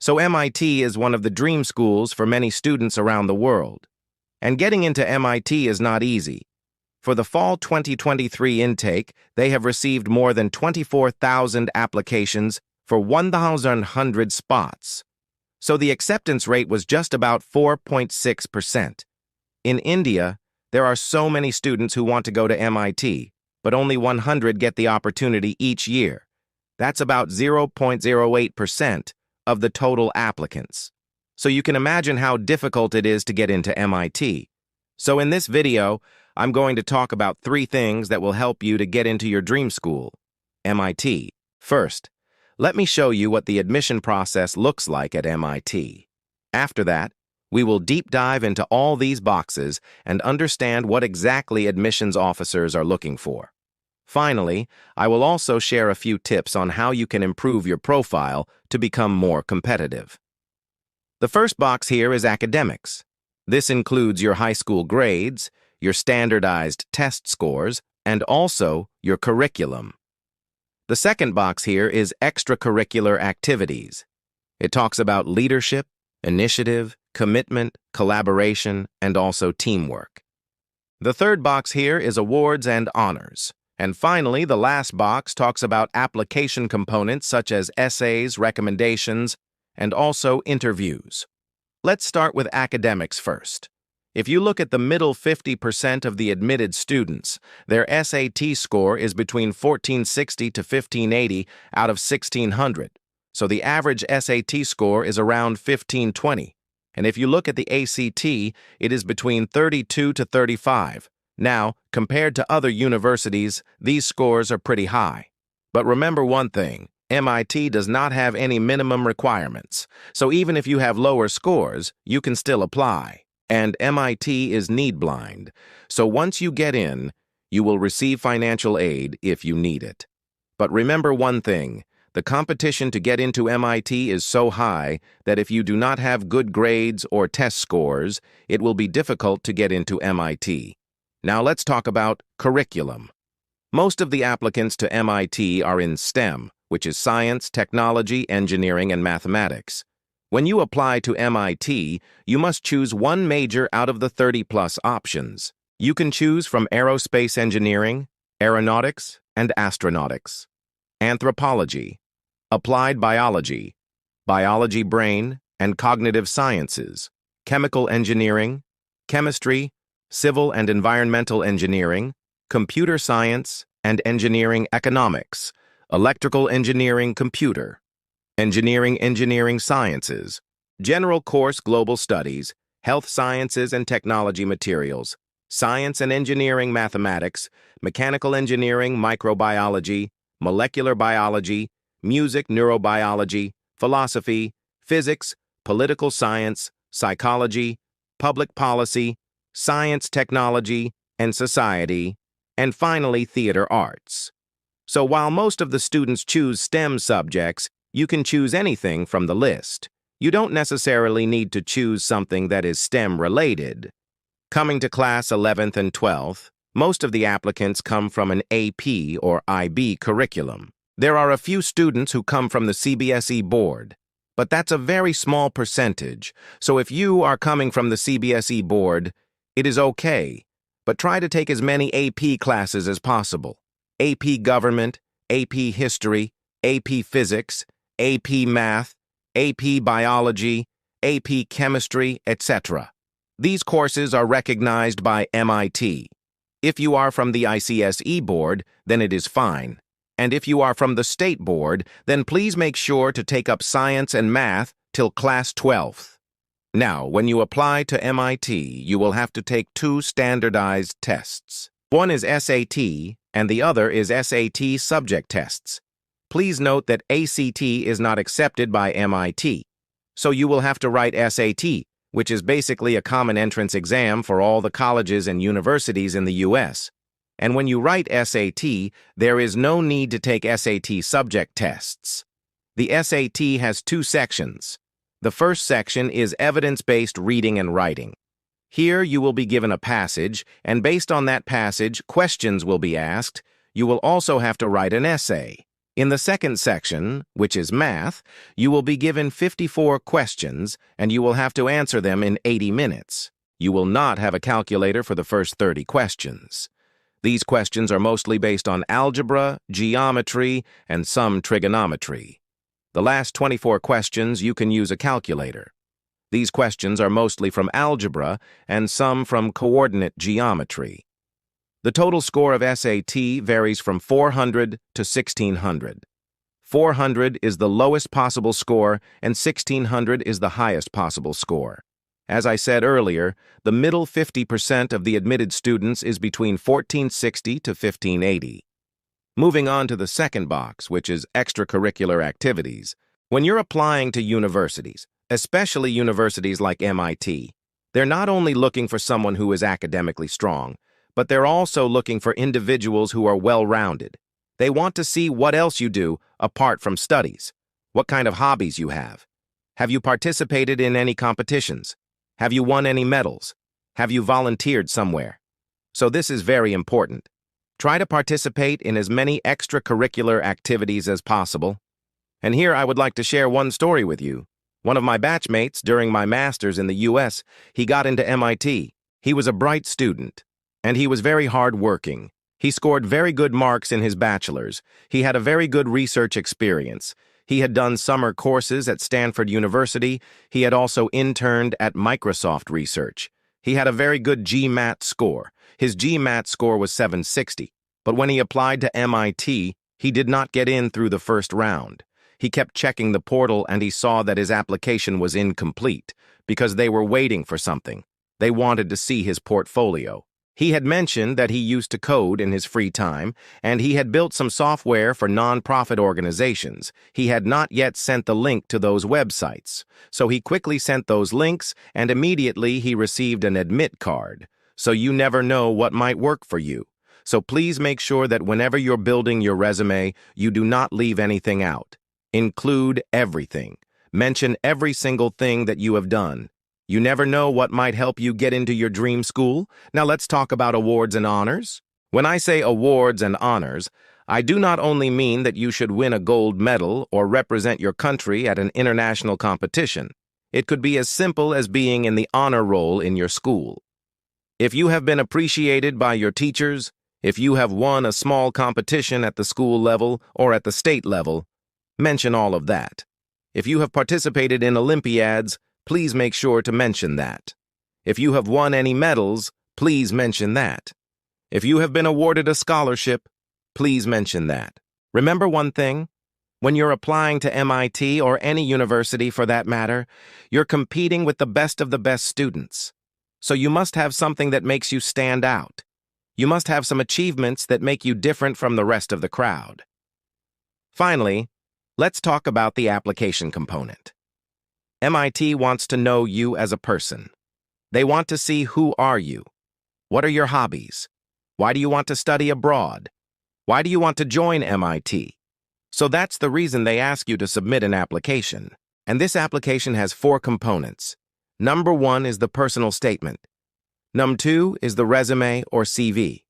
So MIT is one of the dream schools for many students around the world. And getting into MIT is not easy. For the fall 2023 intake, they have received more than 24,000 applications for 1,100 spots. So the acceptance rate was just about 4.6%. In India, there are so many students who want to go to MIT, but only 100 get the opportunity each year. That's about 0.08% of the total applicants. So you can imagine how difficult it is to get into MIT. So in this video, I'm going to talk about 3 things that will help you to get into your dream school, MIT. First, let me show you what the admission process looks like at MIT. After that, we will deep dive into all these boxes and understand what exactly admissions officers are looking for. Finally, I will also share a few tips on how you can improve your profile to become more competitive. The first box here is academics. This includes your high school grades, your standardized test scores, and also your curriculum. The second box here is extracurricular activities. It talks about leadership, initiative, commitment, collaboration, and also teamwork. The third box here is awards and honors. And finally, the last box talks about application components such as essays, recommendations, and also interviews. Let's start with academics first. If you look at the middle 50% of the admitted students, their SAT score is between 1460 to 1580 out of 1600. So the average SAT score is around 1520. And if you look at the ACT, it is between 32 to 35. Now, compared to other universities, these scores are pretty high. But remember one thing, MIT does not have any minimum requirements. So even if you have lower scores, you can still apply. And MIT is need-blind. So once you get in, you will receive financial aid if you need it. But remember one thing, the competition to get into MIT is so high that if you do not have good grades or test scores, it will be difficult to get into MIT. Now let's talk about curriculum. Most of the applicants to MIT are in STEM, which is science, technology, engineering, and mathematics. When you apply to MIT, you must choose one major out of the 30-plus options. You can choose from aerospace engineering, aeronautics, and astronautics, anthropology, applied biology, biology brain and cognitive sciences, chemical engineering, chemistry, civil and environmental engineering, computer science and engineering economics, electrical engineering computer, engineering sciences, general course global studies, health sciences and technology materials, science and engineering mathematics, mechanical engineering microbiology, molecular biology, music neurobiology, philosophy, physics, political science, psychology, public policy, science, technology, and society, and finally theater arts. So while most of the students choose STEM subjects, you can choose anything from the list. You don't necessarily need to choose something that is STEM-related. Coming to class 11th and 12th, most of the applicants come from an AP or IB curriculum. There are a few students who come from the CBSE board, but that's a very small percentage. So if you are coming from the CBSE board, it is okay, but try to take as many AP classes as possible. AP Government, AP History, AP Physics, AP Math, AP Biology, AP Chemistry, etc. These courses are recognized by MIT. If you are from the ICSE board, then it is fine. And if you are from the state board, then please make sure to take up science and math till class 12th. Now, when you apply to MIT, you will have to take 2 standardized tests. One is SAT, and the other is SAT subject tests. Please note that ACT is not accepted by MIT, so you will have to write SAT, which is basically a common entrance exam for all the colleges and universities in the U.S. And when you write SAT, there is no need to take SAT subject tests. The SAT has 2 sections. The first section is evidence-based reading and writing. Here you will be given a passage, and based on that passage, questions will be asked. You will also have to write an essay. In the second section, which is math, you will be given 54 questions and you will have to answer them in 80 minutes. You will not have a calculator for the first 30 questions. These questions are mostly based on algebra, geometry, and some trigonometry. The last 24 questions you can use a calculator. These questions are mostly from algebra and some from coordinate geometry. The total score of SAT varies from 400 to 1600. 400 is the lowest possible score and 1600 is the highest possible score. As I said earlier, the middle 50% of the admitted students is between 1460 to 1580. Moving on to the second box, which is extracurricular activities. When you're applying to universities, especially universities like MIT, they're not only looking for someone who is academically strong, but they're also looking for individuals who are well-rounded. They want to see what else you do apart from studies, what kind of hobbies you have. Have you participated in any competitions? Have you won any medals? Have you volunteered somewhere? So this is very important. Try to participate in as many extracurricular activities as possible. And here I would like to share one story with you. One of my batchmates during my master's in the US, he got into MIT. He was a bright student, and he was very hard-working. He scored very good marks in his bachelor's. He had a very good research experience. He had done summer courses at Stanford University. He had also interned at Microsoft Research. He had a very good GMAT score. His GMAT score was 760. But when he applied to MIT, he did not get in through the first round. He kept checking the portal and he saw that his application was incomplete because they were waiting for something. They wanted to see his portfolio. He had mentioned that he used to code in his free time, and he had built some software for non-profit organizations. He had not yet sent the link to those websites, so he quickly sent those links, and immediately he received an admit card. So you never know what might work for you. So please make sure that whenever you're building your resume, you do not leave anything out. Include everything. Mention every single thing that you have done. You never know what might help you get into your dream school. Now let's talk about awards and honors. When I say awards and honors, I do not only mean that you should win a gold medal or represent your country at an international competition. It could be as simple as being in the honor roll in your school. If you have been appreciated by your teachers, if you have won a small competition at the school level or at the state level, mention all of that. If you have participated in Olympiads, please make sure to mention that. If you have won any medals, please mention that. If you have been awarded a scholarship, please mention that. Remember one thing? When you're applying to MIT or any university for that matter, you're competing with the best of the best students. So you must have something that makes you stand out. You must have some achievements that make you different from the rest of the crowd. Finally, let's talk about the application component. MIT wants to know you as a person. They want to see who are you. What are your hobbies? Why do you want to study abroad? Why do you want to join MIT? So that's the reason they ask you to submit an application. And this application has 4 components. Number 1 is the personal statement. Number 2 is the resume or CV.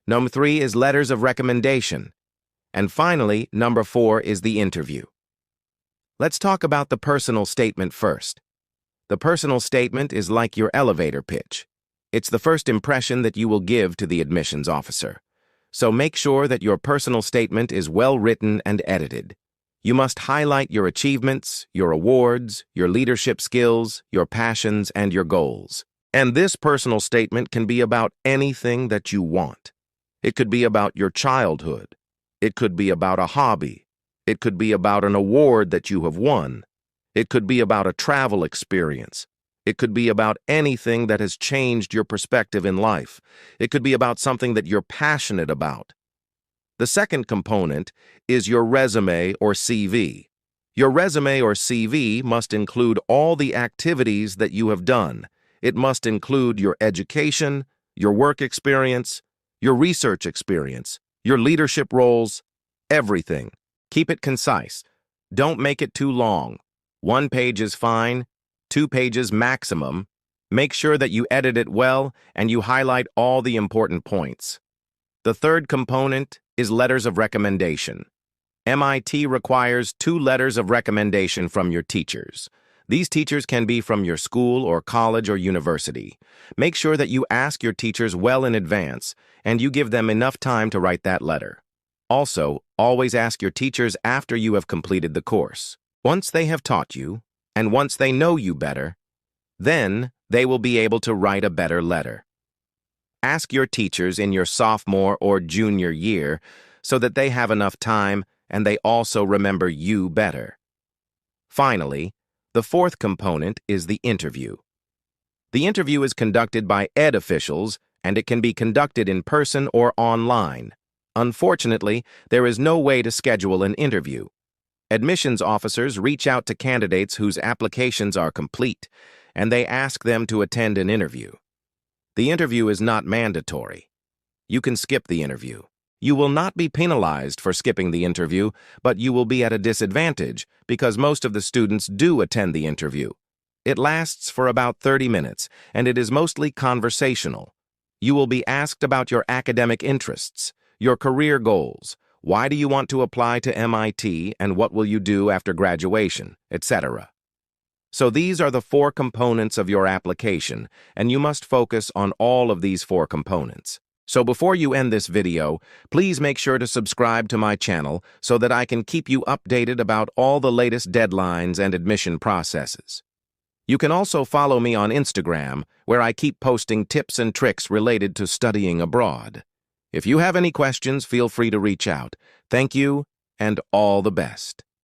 Number 3 is letters of recommendation. And finally, number 4 is the interview. Let's talk about the personal statement first. The personal statement is like your elevator pitch. It's the first impression that you will give to the admissions officer. So make sure that your personal statement is well written and edited. You must highlight your achievements, your awards, your leadership skills, your passions, and your goals. And this personal statement can be about anything that you want. It could be about your childhood. It could be about a hobby. It could be about an award that you have won. It could be about a travel experience. It could be about anything that has changed your perspective in life. It could be about something that you're passionate about. The second component is your resume or CV. Your resume or CV must include all the activities that you have done. It must include your education, your work experience, your research experience, your leadership roles, everything. Keep it concise. Don't make it too long. 1 page is fine, 2 pages maximum. Make sure that you edit it well and you highlight all the important points. The third component is letters of recommendation. MIT requires 2 letters of recommendation from your teachers. These teachers can be from your school or college or university. Make sure that you ask your teachers well in advance and you give them enough time to write that letter. Also, always ask your teachers after you have completed the course. Once they have taught you, and once they know you better, then they will be able to write a better letter. Ask your teachers in your sophomore or junior year so that they have enough time and they also remember you better. Finally, the 4th component is the interview. The interview is conducted by ed officials and it can be conducted in person or online. Unfortunately, there is no way to schedule an interview. Admissions officers reach out to candidates whose applications are complete, and they ask them to attend an interview. The interview is not mandatory. You can skip the interview. You will not be penalized for skipping the interview, but you will be at a disadvantage because most of the students do attend the interview. It lasts for about 30 minutes, and it is mostly conversational. You will be asked about your academic interests, your career goals, why do you want to apply to MIT, and what will you do after graduation, etc. So these are the 4 components of your application, and you must focus on all of these 4 components. So before you end this video, please make sure to subscribe to my channel so that I can keep you updated about all the latest deadlines and admission processes. You can also follow me on Instagram, where I keep posting tips and tricks related to studying abroad. If you have any questions, feel free to reach out. Thank you, and all the best.